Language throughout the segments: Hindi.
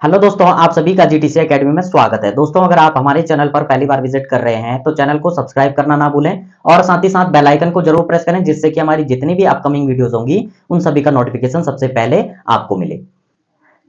हेलो दोस्तों, आप सभी का जीटीसी एकेडमी में स्वागत है। दोस्तों, अगर आप हमारे चैनल पर पहली बार विजिट कर रहे हैं तो चैनल को सब्सक्राइब करना ना भूलें और साथ ही साथ बेल आइकन को जरूर प्रेस करें, जिससे कि हमारी जितनी भी अपकमिंग वीडियोस होंगी उन सभी का नोटिफिकेशन सबसे पहले आपको मिले।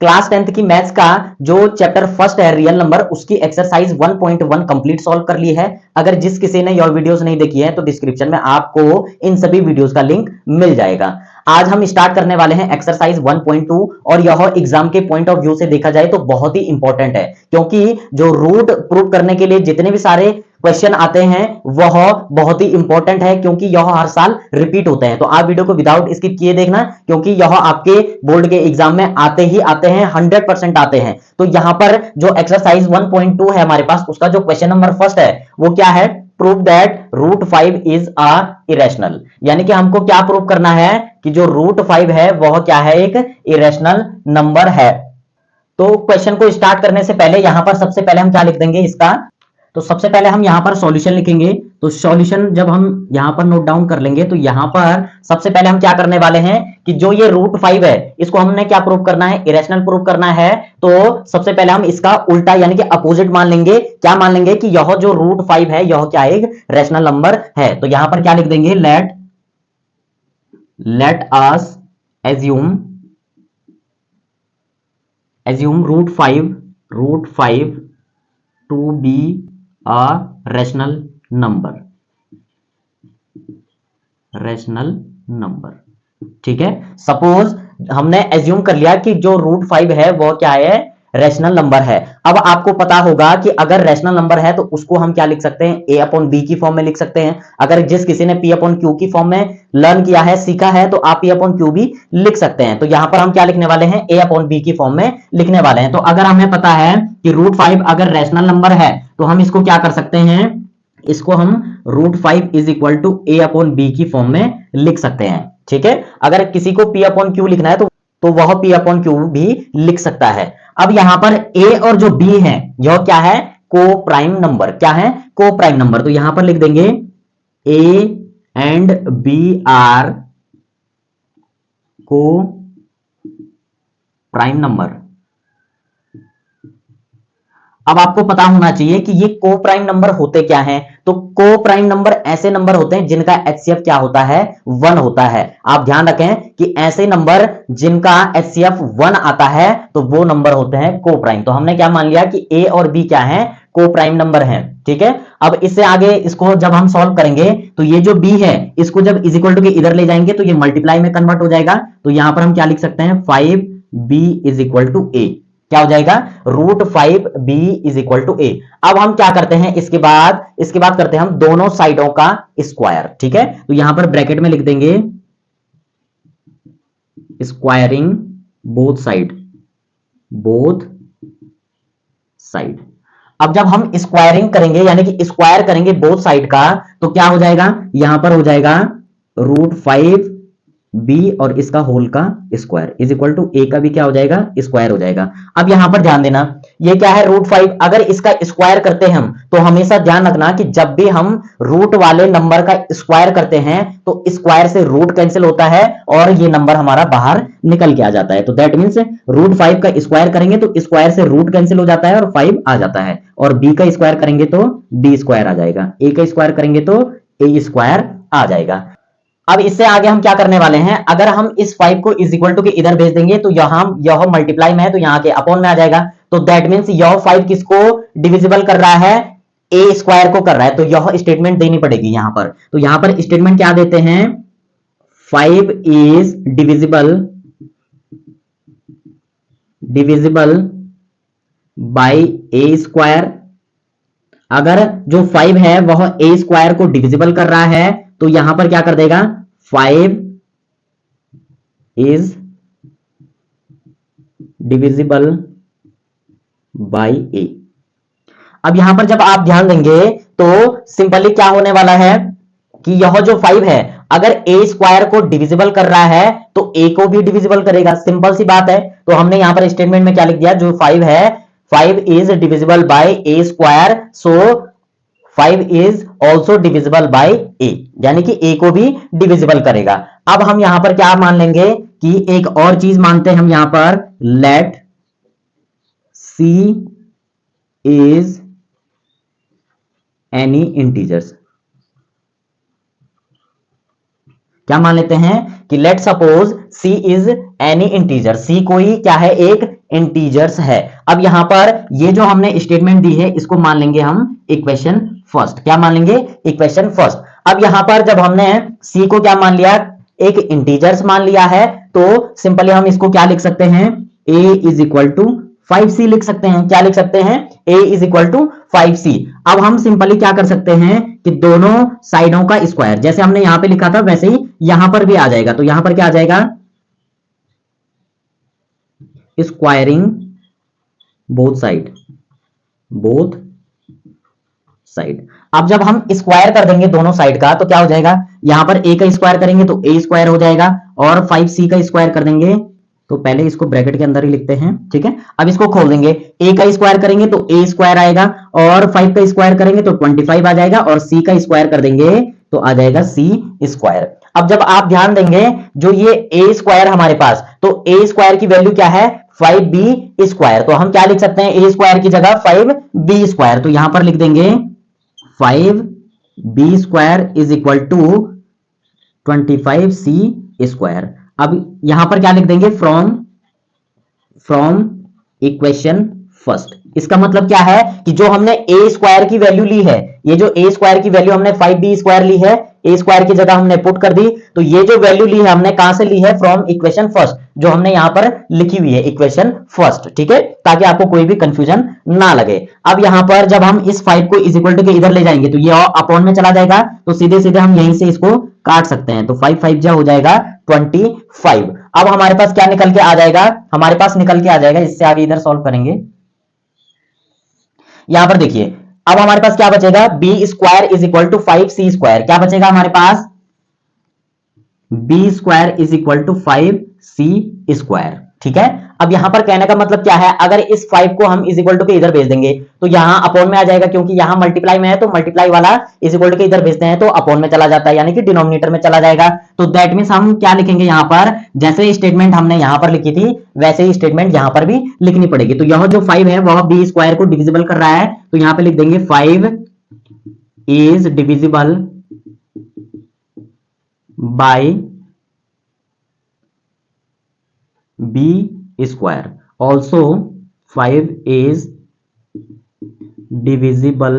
क्लास 10th की मैथ्स का जो चैप्टर फर्स्ट है रियल नंबर, उसकी एक्सरसाइज 1.1 कंप्लीट सॉल्व कर ली है। अगर जिस किसी ने योर वीडियोस नहीं देखी है तो डिस्क्रिप्शन में आपको इन सभी वीडियोस का लिंक मिल जाएगा। आज हम स्टार्ट करने वाले हैं एक्सरसाइज 1.2 और यह एग्जाम के पॉइंट ऑफ व्यू से देखा जाए तो बहुत ही इंपॉर्टेंट है, क्योंकि जो रूट प्रूव करने के लिए जितने भी सारे क्वेश्चन आते हैं वह बहुत ही इंपॉर्टेंट है, क्योंकि यह हर साल रिपीट होते हैं। तो आप वीडियो को विदाउट स्किप किए देखना, क्योंकि यह आपके बोर्ड के एग्जाम में आते ही आते हैं, 100% आते हैं। तो यहां पर जो एक्सरसाइज 1.2 है हमारे पास, उसका जो क्वेश्चन नंबर फर्स्ट है वो क्या है? Prove that root 5 is a irrational. यानी कि हमको क्या प्रूव करना है कि जो रूट 5 है वह क्या है? एक इरेशनल नंबर है। तो क्वेश्चन को स्टार्ट करने से पहले यहां पर सबसे पहले हम क्या लिख देंगे इसका? तो सबसे पहले हम यहां पर सॉल्यूशन लिखेंगे। तो सॉल्यूशन जब हम यहां पर नोट डाउन कर लेंगे तो यहां पर सबसे पहले हम क्या करने वाले हैं कि जो ये रूट 5 है इसको हमने क्या प्रूव करना है? इरेशनल प्रूव करना है। तो सबसे पहले हम इसका उल्टा यानी कि अपोजिट मान लेंगे। क्या मान लेंगे? कि यह जो रूट 5 है यह क्या एक रैशनल नंबर है। तो यहां पर क्या लिख देंगे? Let us assume root 5 to be a rational number. ठीक है, सपोज हमने एज्यूम कर लिया कि जो रूट 5 है वो क्या है? रैशनल नंबर है। अब आपको पता होगा कि अगर रैशनल नंबर है तो उसको हम क्या लिख सकते हैं? ए अपॉन बी की फॉर्म में लिख सकते हैं। अगर जिस किसी ने पी अपॉन क्यू की फॉर्म में लर्न किया है, सीखा है, तो आप पी अपॉन क्यू भी लिख सकते हैं। तो यहां पर हम क्या लिखने वाले हैं? ए अपॉन बी की फॉर्म में लिखने वाले हैं। तो अगर हमें पता है कि रूट 5 अगर रैशनल नंबर है तो हम इसको क्या कर सकते हैं? इसको हम root 5 is equal to a upon b की फॉर्म में लिख सकते हैं। ठीक है, अगर किसी को पी अपॉन क्यू लिखना है तो वह पी अपॉन क्यू भी लिख सकता है। अब यहां पर ए और जो बी है यह क्या है? को प्राइम नंबर। क्या है? को प्राइम नंबर। तो यहां पर लिख देंगे ए and b are coprime number. अब आपको पता होना चाहिए कि ये को प्राइम नंबर होते क्या हैं। तो को प्राइम नंबर ऐसे नंबर होते हैं जिनका एचसीएफ क्या होता है? 1 होता है। आप ध्यान रखें कि ऐसे नंबर जिनका एचसीएफ 1 आता है तो वो नंबर होते हैं को प्राइम। तो हमने क्या मान लिया कि ए और बी क्या है? को प्राइम नंबर है। ठीक है, अब इससे आगे इसको जब हम सॉल्व करेंगे तो ये जो बी है इसको जब इज इक्वल टू के इधर ले जाएंगे तो ये मल्टीप्लाई में कन्वर्ट हो जाएगा। तो यहां पर हम क्या लिख सकते हैं? 5b इज इक्वल टू ए। क्या हो जाएगा? Root 5b is equal to a. अब हम क्या करते हैं? इसके बाद करते हैं हम दोनों साइडों का स्क्वायर। ठीक है, तो यहां पर ब्रैकेट में लिख देंगे स्क्वायरिंग बोथ साइड। अब जब हम स्क्वायरिंग करेंगे यानी कि स्क्वायर करेंगे बोथ साइड का तो क्या हो जाएगा? यहां पर हो जाएगा रूट 5 बी और इसका होल का स्क्वायर इज इक्वल टू ए का भी क्या हो जाएगा? स्क्वायर हो जाएगा। अब यहां पर ध्यान देना, ये क्या है? रूट 5। अगर इसका स्क्वायर करते हैं हम तो हमेशा ध्यान रखना कि जब भी हम रूट वाले नंबर का स्क्वायर करते हैं तो स्क्वायर से रूट कैंसिल होता है और ये नंबर हमारा बाहर निकल के आ जाता है। तो दैट मीन्स रूट 5 का स्क्वायर करेंगे तो स्क्वायर से रूट कैंसिल हो जाता है और 5 आ जाता है, और बी का स्क्वायर करेंगे तो बी स्क्वायर आ जाएगा, ए का स्क्वायर करेंगे तो ए स्क्वायर आ जाएगा। अब इससे आगे हम क्या करने वाले हैं? अगर हम इस 5 को इज इक्वल टू के इधर भेज देंगे तो यह मल्टीप्लाई में है तो यहां के अपॉन में आ जाएगा। तो दैट मीन्स यह 5 किसको डिविजिबल कर रहा है? ए स्क्वायर को कर रहा है। तो यह स्टेटमेंट देनी पड़ेगी यहां पर। तो यहां पर स्टेटमेंट क्या देते हैं? 5 is divisible by a square. अगर जो 5 है वह ए स्क्वायर को डिविजिबल कर रहा है तो यहां पर क्या कर देगा? 5 इज डिविजिबल बाय ए। अब यहां पर जब आप ध्यान देंगे तो सिंपली क्या होने वाला है कि यह जो 5 है अगर ए स्क्वायर को डिविजिबल कर रहा है तो ए को भी डिविजिबल करेगा। सिंपल सी बात है। तो हमने यहां पर स्टेटमेंट में क्या लिख दिया? जो 5 है 5 is divisible by a square, so 5 is also divisible by a, यानी कि ए को भी डिविजिबल करेगा। अब हम यहां पर क्या मान लेंगे कि एक और चीज मानते हैं हम यहां पर, let C is any integers। क्या मान लेते हैं कि let suppose C is any integer, C कोई क्या है, एक इंटीजर्स है। अब यहां पर ये जो हमने स्टेटमेंट दी है इसको मान लेंगे हम इक्वेशन फर्स्ट। क्या मान लेंगे, इक्वेशन फर्स्ट। अब यहां पर जब हमने C को क्या मान लिया, एक इंटीजर्स मान लिया है, तो सिंपली हम इसको क्या लिख सकते हैं, A is equal to 5C लिख सकते हैं। क्या लिख सकते हैं, A is equal to 5C। अब हम सिंपली क्या कर सकते हैं कि दोनों साइडों का स्क्वायर, जैसे हमने यहां पे लिखा था वैसे ही यहां पर भी आ जाएगा। तो यहां पर क्या आ जाएगा, squaring both side, both side. अब जब हम स्क्वायर कर देंगे दोनों साइड का तो क्या हो जाएगा, यहां पर A का स्क्वायर करेंगे तो A स्क्वायर हो जाएगा, और 5C का स्क्वायर कर देंगे तो पहले इसको ब्रैकेट के अंदर ही लिखते हैं, ठीक है। अब इसको खोल देंगे, A का स्क्वायर करेंगे तो A स्क्वायर आएगा, और 5 का स्क्वायर करेंगे तो 25 आ जाएगा, और C का स्क्वायर कर देंगे तो आ जाएगा C स्क्वायर। अब जब आप ध्यान देंगे जो ये A स्क्वायर हमारे पास, तो A स्क्वायर की वैल्यू क्या है, 5B स्क्वायर। तो हम क्या लिख सकते हैं, A स्क्वायर की जगह 5B स्क्वायर। तो यहां पर लिख देंगे 5B square is equal to 25C square. अब यहां पर क्या लिख देंगे, फ्रॉम इक्वेशन फर्स्ट। इसका मतलब क्या है कि जो हमने A स्क्वायर की वैल्यू ली है, ये जो A स्क्वायर की वैल्यू हमने 5B स्क्वायर ली है, A स्क्वायर की जगह हमने पुट कर दी, तो ये जो वैल्यू ली है हमने कहां से ली है, फ्रॉम इक्वेशन फर्स्ट, जो हमने यहां पर लिखी हुई है इक्वेशन फर्स्ट, ठीक है, ताकि आपको कोई भी कंफ्यूजन ना लगे। अब यहां पर जब हम इस 5 को इज इक्वल टू के इधर ले जाएंगे तो ये अपॉन में चला जाएगा, तो सीधे सीधे हम यहीं से इसको काट सकते हैं। तो 5 5 जा हो जाएगा 25। अब हमारे पास क्या निकल के आ जाएगा, हमारे पास निकल के आ जाएगा, इससे आगे इधर सॉल्व करेंगे। यहां पर देखिए अब हमारे पास क्या बचेगा, b square is equal to 5C square. क्या बचेगा हमारे पास, b square is equal to 5C square, ठीक है। अब यहां पर कहने का मतलब क्या है, अगर इस 5 को हम इज इक्वल टू के इधर भेज देंगे तो यहां अपॉन में आ जाएगा, क्योंकि यहां मल्टीप्लाई में है तो मल्टीप्लाई वाला इज इक्वल टू के इधर भेजते हैं तो अपॉन में चला जाता है, यानी कि डिनोमिनेटर में चला जाएगा। तो दैट मींस हम क्या लिखेंगे, यहां पर जैसे स्टेटमेंट हमने यहां पर लिखी थी वैसे ही स्टेटमेंट यहां पर भी लिखनी पड़ेगी। तो यह जो 5 है वह बी स्क्वायर को डिविजिबल कर रहा है, तो यहां पर लिख देंगे 5 is divisible by b square. Also 5 is divisible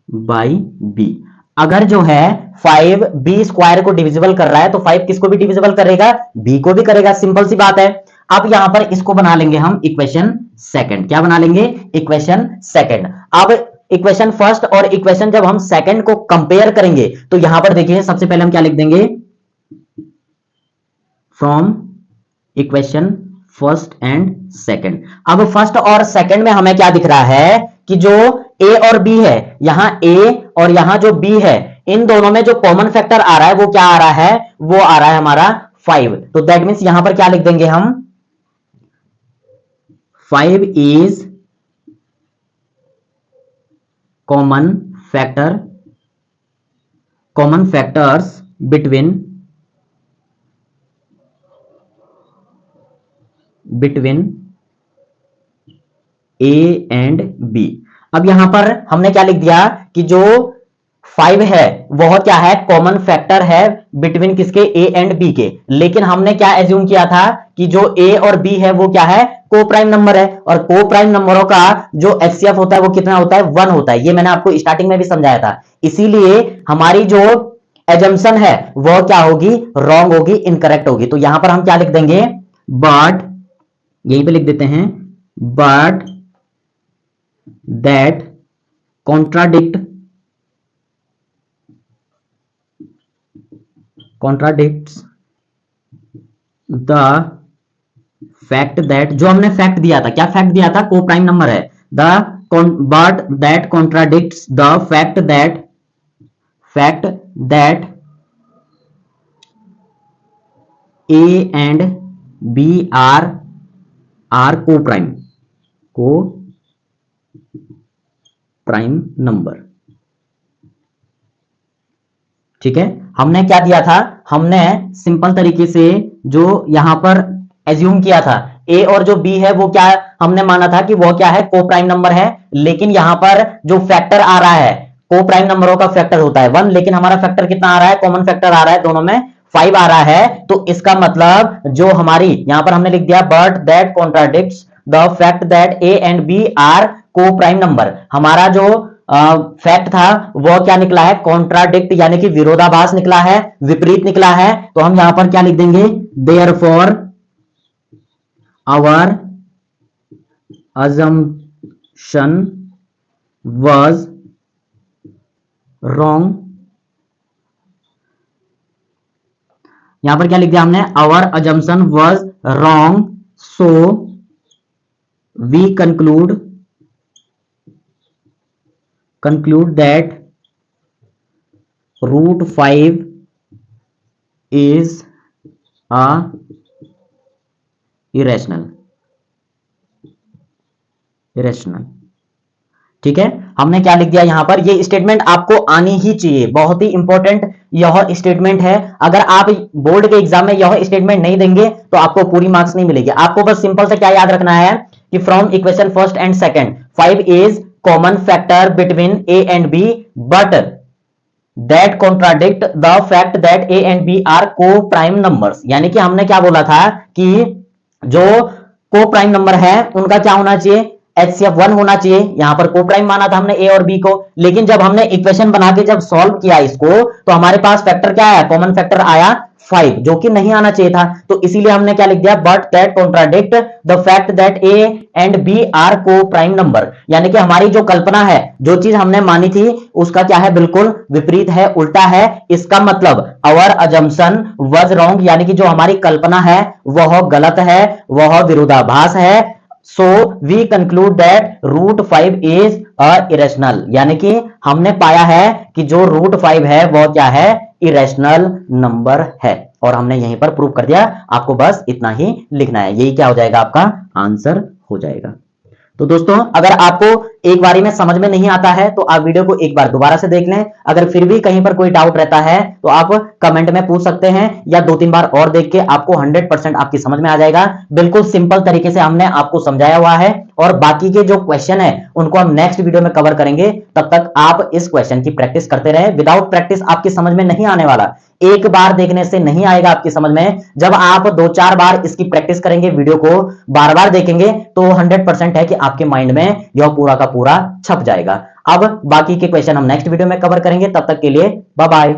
by b. अगर जो है 5 बी स्क्वायर को डिविजिबल कर रहा है तो 5 किसको भी डिविजिबल करेगा, बी को भी करेगा, सिंपल सी बात है। अब यहां पर इसको बना लेंगे हम इक्वेशन सेकंड। क्या बना लेंगे, इक्वेशन सेकंड। अब इक्वेशन फर्स्ट और इक्वेशन जब हम सेकंड को कंपेयर करेंगे तो यहां पर देखिए सबसे पहले हम क्या लिख देंगे, from equation first and second. अब फर्स्ट और सेकंड में हमें क्या दिख रहा है कि जो ए और बी है, यहां ए और यहां जो बी है, इन दोनों में जो कॉमन फैक्टर आ रहा है वो क्या आ रहा है, वो आ रहा है हमारा 5। तो दैट मींस यहां पर क्या लिख देंगे हम, 5 is common factors between a and b. अब यहां पर हमने क्या लिख दिया कि जो 5 है वह क्या है, कॉमन फैक्टर है बिटवीन किसके, ए एंड बी के। लेकिन हमने क्या एज्यूम किया था कि जो ए और बी है वो क्या है, को प्राइम नंबर है, और को प्राइम नंबरों का जो एचसीएफ होता है वो कितना होता है, 1 होता है। ये मैंने आपको स्टार्टिंग में भी समझाया था। इसीलिए हमारी जो एजम्पशन है वह क्या होगी, रॉन्ग होगी, इनकरेक्ट होगी। तो यहां पर हम क्या लिख देंगे, बट यहीं पे लिख देते हैं, but that contradicts the fact that, जो हमने फैक्ट दिया था, क्या फैक्ट दिया था, को प्राइम नंबर है, but that contradicts the fact that a and b are coprime number, ठीक है। हमने क्या दिया था, हमने सिंपल तरीके से जो यहां पर एज्यूम किया था ए और जो बी है वो क्या हमने माना था कि वो क्या है, को प्राइम नंबर है, लेकिन यहां पर जो फैक्टर आ रहा है, को प्राइम नंबरों का फैक्टर होता है 1, लेकिन हमारा फैक्टर कितना आ रहा है, कॉमन फैक्टर आ रहा है दोनों में 5 आ रहा है। तो इसका मतलब जो हमारी यहां पर हमने लिख दिया but that contradicts the fact that a and b are coprime number. हमारा जो फैक्ट था वो क्या निकला है, कॉन्ट्राडिक्ट यानी कि विरोधाभास निकला है, विपरीत निकला है। तो हम यहां पर क्या लिख देंगे, therefore our assumption was wrong। यहां पर क्या लिख दिया हमने, our assumption was wrong, so we conclude that √5 is a irrational। ठीक है, हमने क्या लिख दिया यहां पर, ये स्टेटमेंट आपको आनी ही चाहिए, बहुत ही इंपॉर्टेंट यह स्टेटमेंट है। अगर आप बोर्ड के एग्जाम में यह स्टेटमेंट नहीं देंगे तो आपको पूरी मार्क्स नहीं मिलेगी। आपको बस सिंपल से क्या याद रखना है कि from equation first and second 5 is common factor between a and b but that contradict the fact that a and b are coprime numbers. यानी कि हमने क्या बोला था कि जो को प्राइम नंबर है उनका क्या होना चाहिए, HCF 1 होना चाहिए। यहां पर को प्राइम माना था हमने ए और बी को, लेकिन जब हमने इक्वेशन बना के जब सॉल्व किया इसको तो हमारे पास फैक्टर क्या आया, कॉमन फैक्टर आया 5, जो कि नहीं आना चाहिए था। तो इसीलिए हमने क्या लिख दिया, but that contradict the fact that a and b are coprime number. यानी कि हमारी जो कल्पना है, जो चीज हमने मानी थी उसका क्या है, बिल्कुल विपरीत है, उल्टा है। इसका मतलब आवर अजम्पशन वाज रॉन्ग, यानी कि जो हमारी कल्पना है वह गलत है, वह विरोधाभास है। So we conclude that √5 is a irrational। यानी कि हमने पाया है कि जो √5 है वो क्या है, इरेशनल नंबर है, और हमने यहीं पर प्रूव कर दिया। आपको बस इतना ही लिखना है, यही क्या हो जाएगा, आपका आंसर हो जाएगा। तो दोस्तों अगर आपको एक बारी में समझ में नहीं आता है तो आप वीडियो को एक बार दोबारा से देख लें। अगर फिर भी कहीं पर कोई डाउट रहता है तो आप कमेंट में पूछ सकते हैं, या 2-3 बार और देख के आपको 100% आपकी समझ में आ जाएगा। बिल्कुल सिंपल तरीके से हमने आपको समझाया हुआ है, और बाकी के जो क्वेश्चन है उनको हम नेक्स्ट वीडियो में कवर करेंगे। तब तक आप इस क्वेश्चन की प्रैक्टिस करते रहे। विदाउट प्रैक्टिस आपकी समझ में नहीं आने वाला, एक बार देखने से नहीं आएगा आपकी समझ में। जब आप 2-4 बार इसकी प्रैक्टिस करेंगे, वीडियो को बार बार देखेंगे, तो 100% है कि आपके माइंड में यह पूरा का पूरा छप जाएगा। अब बाकी के क्वेश्चन हम नेक्स्ट वीडियो में कवर करेंगे। तब तक के लिए बाय बाय।